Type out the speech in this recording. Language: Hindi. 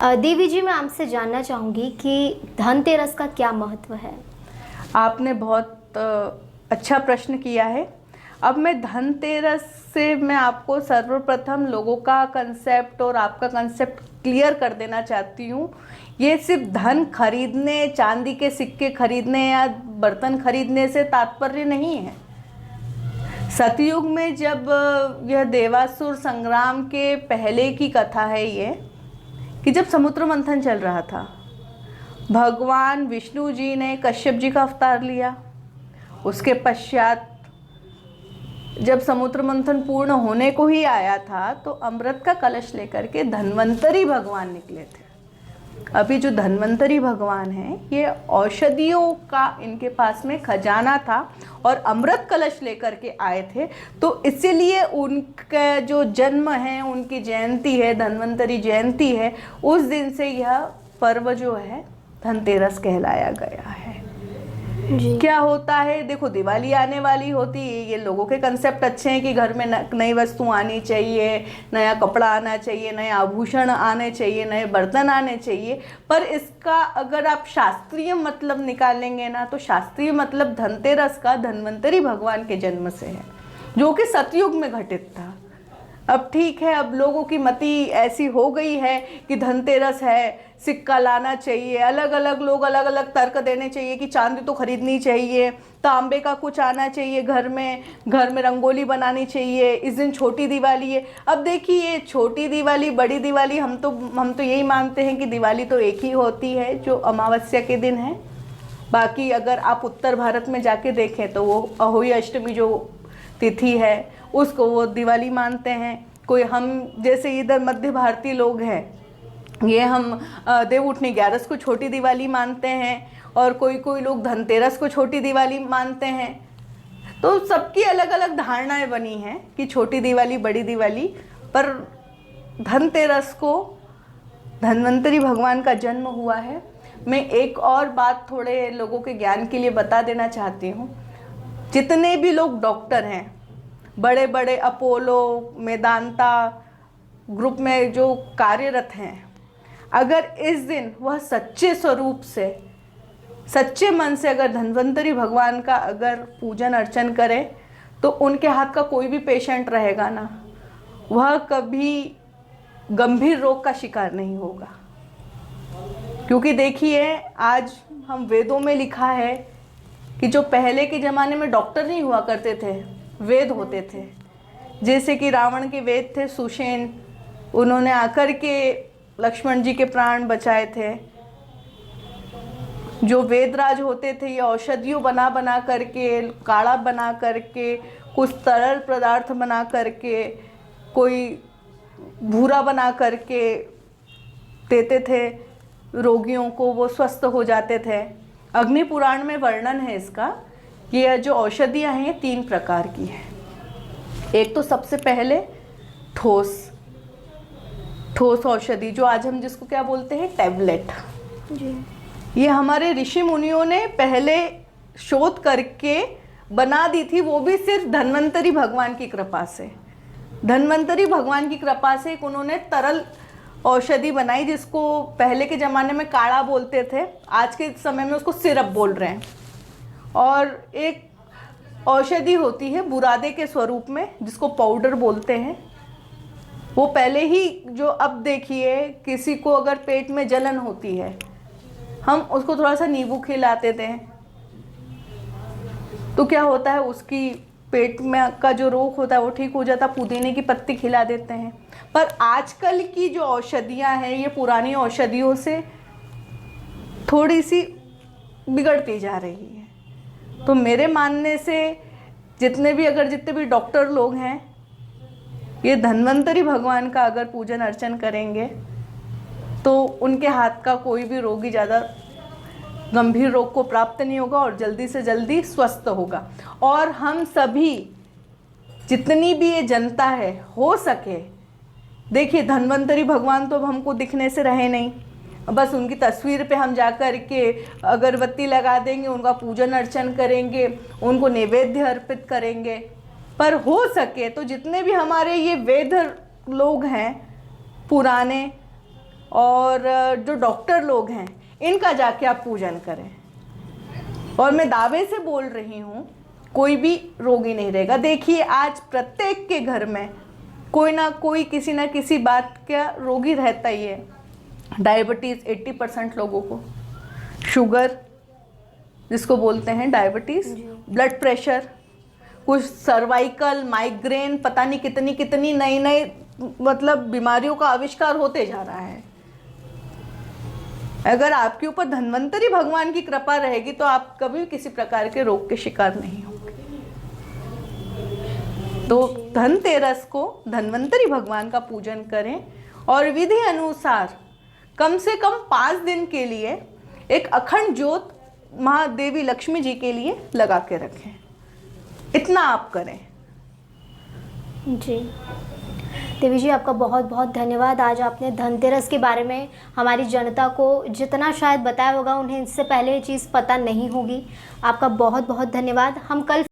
देवी जी, मैं आपसे जानना चाहूँगी कि धनतेरस का क्या महत्व है। आपने बहुत अच्छा प्रश्न किया है। अब मैं धनतेरस से मैं आपको सर्वप्रथम लोगों का कंसेप्ट और आपका कंसेप्ट क्लियर कर देना चाहती हूँ। ये सिर्फ धन खरीदने, चांदी के सिक्के खरीदने या बर्तन खरीदने से तात्पर्य नहीं है। सतयुग में जब यह देवासुर संग्राम के पहले की कथा है ये, कि जब समुद्र मंथन चल रहा था, भगवान विष्णु जी ने कश्यप जी का अवतार लिया। उसके पश्चात जब समुद्र मंथन पूर्ण होने को ही आया था तो अमृत का कलश लेकर के धन्वंतरी भगवान निकले थे। अभी जो धन्वंतरी भगवान हैं, ये औषधियों का इनके पास में खजाना था और अमृत कलश लेकर के आए थे। तो इसीलिए उनका जो जन्म है, उनकी जयंती है, धन्वंतरी जयंती है, उस दिन से यह पर्व जो है धनतेरस कहलाया गया है। जी। क्या होता है, देखो दिवाली आने वाली होती है, ये लोगों के कंसेप्ट अच्छे हैं कि घर में नई वस्तु आनी चाहिए, नया कपड़ा आना चाहिए, नए आभूषण आने चाहिए, नए बर्तन आने चाहिए। पर इसका अगर आप शास्त्रीय मतलब निकालेंगे ना, तो शास्त्रीय मतलब धनतेरस का धन्वंतरी भगवान के जन्म से है, जो कि सतयुग में घटित था। अब ठीक है, अब लोगों की मति ऐसी हो गई है कि धनतेरस है, सिक्का लाना चाहिए, अलग अलग लोग अलग अलग तर्क देने चाहिए कि चांदी तो खरीदनी चाहिए, तांबे का कुछ आना चाहिए, घर में रंगोली बनानी चाहिए, इस दिन छोटी दिवाली है। अब देखिए, छोटी दिवाली, बड़ी दिवाली, हम तो यही मानते हैं कि दिवाली तो एक ही होती है जो अमावस्या के दिन है। बाकी अगर आप उत्तर भारत में जाके देखें तो वो अहोई अष्टमी जो तिथि है उसको वो दिवाली मानते हैं। कोई हम जैसे इधर मध्य भारतीय लोग हैं, ये हम देव उठनी 11 को छोटी दिवाली मानते हैं, और कोई लोग धनतेरस को छोटी दिवाली मानते हैं। तो सबकी अलग अलग धारणाएं बनी हैं कि छोटी दिवाली, बड़ी दिवाली। पर धनतेरस को धन्वंतरी भगवान का जन्म हुआ है। मैं एक और बात थोड़े लोगों के ज्ञान के लिए बता देना चाहती हूँ। जितने भी लोग डॉक्टर हैं, बड़े बड़े अपोलो, मेदांता ग्रुप में जो कार्यरत हैं, अगर इस दिन वह सच्चे स्वरूप से, सच्चे मन से अगर धन्वंतरी भगवान का अगर पूजन अर्चन करें, तो उनके हाथ का कोई भी पेशेंट रहेगा ना, वह कभी गंभीर रोग का शिकार नहीं होगा। क्योंकि देखिए, आज हम वेदों में लिखा है कि जो पहले के ज़माने में डॉक्टर नहीं हुआ करते थे, वेद होते थे। जैसे कि रावण के वेद थे सुषेण, उन्होंने आकर के लक्ष्मण जी के प्राण बचाए थे। जो वेदराज होते थे, ये औषधियों बना करके, काढ़ा बना करके, कुछ तरल पदार्थ बना करके, कोई भूरा बना करके देते थे रोगियों को, वो स्वस्थ हो जाते थे। अग्नि पुराण में वर्णन है इसका कि यह जो औषधियाँ हैं 3 प्रकार की हैं। एक तो सबसे पहले ठोस औषधि, जो आज हम जिसको क्या बोलते हैं, टैबलेट। जी। ये हमारे ऋषि मुनियों ने पहले शोध करके बना दी थी, वो भी सिर्फ धन्वंतरी भगवान की कृपा से। धन्वंतरी भगवान की कृपा से एक उन्होंने तरल औषधि बनाई, जिसको पहले के ज़माने में काढ़ा बोलते थे, आज के समय में उसको सिरप बोल रहे हैं। और एक औषधि होती है बुरादे के स्वरूप में, जिसको पाउडर बोलते हैं। वो पहले ही जो, अब देखिए किसी को अगर पेट में जलन होती है, हम उसको थोड़ा सा नींबू खिलाते थे, तो क्या होता है, उसकी पेट में का जो रोग होता है वो ठीक हो जाता। पुदीने की पत्ती खिला देते हैं। पर आजकल की जो औषधियाँ हैं, ये पुरानी औषधियों से थोड़ी सी बिगड़ती जा रही है। तो मेरे मानने से जितने भी डॉक्टर लोग हैं, ये धन्वंतरी भगवान का अगर पूजन अर्चन करेंगे तो उनके हाथ का कोई भी रोगी ज़्यादा गंभीर रोग को प्राप्त नहीं होगा और जल्दी से जल्दी स्वस्थ होगा। और हम सभी, जितनी भी ये जनता है, हो सके, देखिए धन्वंतरी भगवान तो अब हमको दिखने से रहे नहीं, बस उनकी तस्वीर पे हम जा कर के अगरबत्ती लगा देंगे, उनका पूजन अर्चन करेंगे, उनको नैवेद्य अर्पित करेंगे। पर हो सके तो जितने भी हमारे ये वेद लोग हैं पुराने, और जो डॉक्टर लोग हैं इनका जाके आप पूजन करें। और मैं दावे से बोल रही हूँ, कोई भी रोगी नहीं रहेगा। देखिए आज प्रत्येक के घर में कोई ना कोई किसी ना किसी बात का रोगी रहता ही है। डायबिटीज़ 80% लोगों को, शुगर जिसको बोलते हैं डायबिटीज़, ब्लड प्रेशर, कुछ सर्वाइकल, माइग्रेन, पता नहीं कितनी कितनी नई नई मतलब बीमारियों का आविष्कार होते जा रहा है। अगर आपके ऊपर धन्वंतरी भगवान की कृपा रहेगी तो आप कभी किसी प्रकार के रोग के शिकार नहीं होंगे। तो धनतेरस को धन्वंतरी भगवान का पूजन करें और विधि अनुसार कम से कम 5 दिन के लिए एक अखंड ज्योत महादेवी लक्ष्मी जी के लिए लगा के रखें। इतना आप करें। जी देवी जी, आपका बहुत बहुत धन्यवाद। आज आपने धनतेरस के बारे में हमारी जनता को जितना शायद बताया होगा, उन्हें इससे पहले ये चीज़ पता नहीं होगी। आपका बहुत बहुत धन्यवाद। हम कल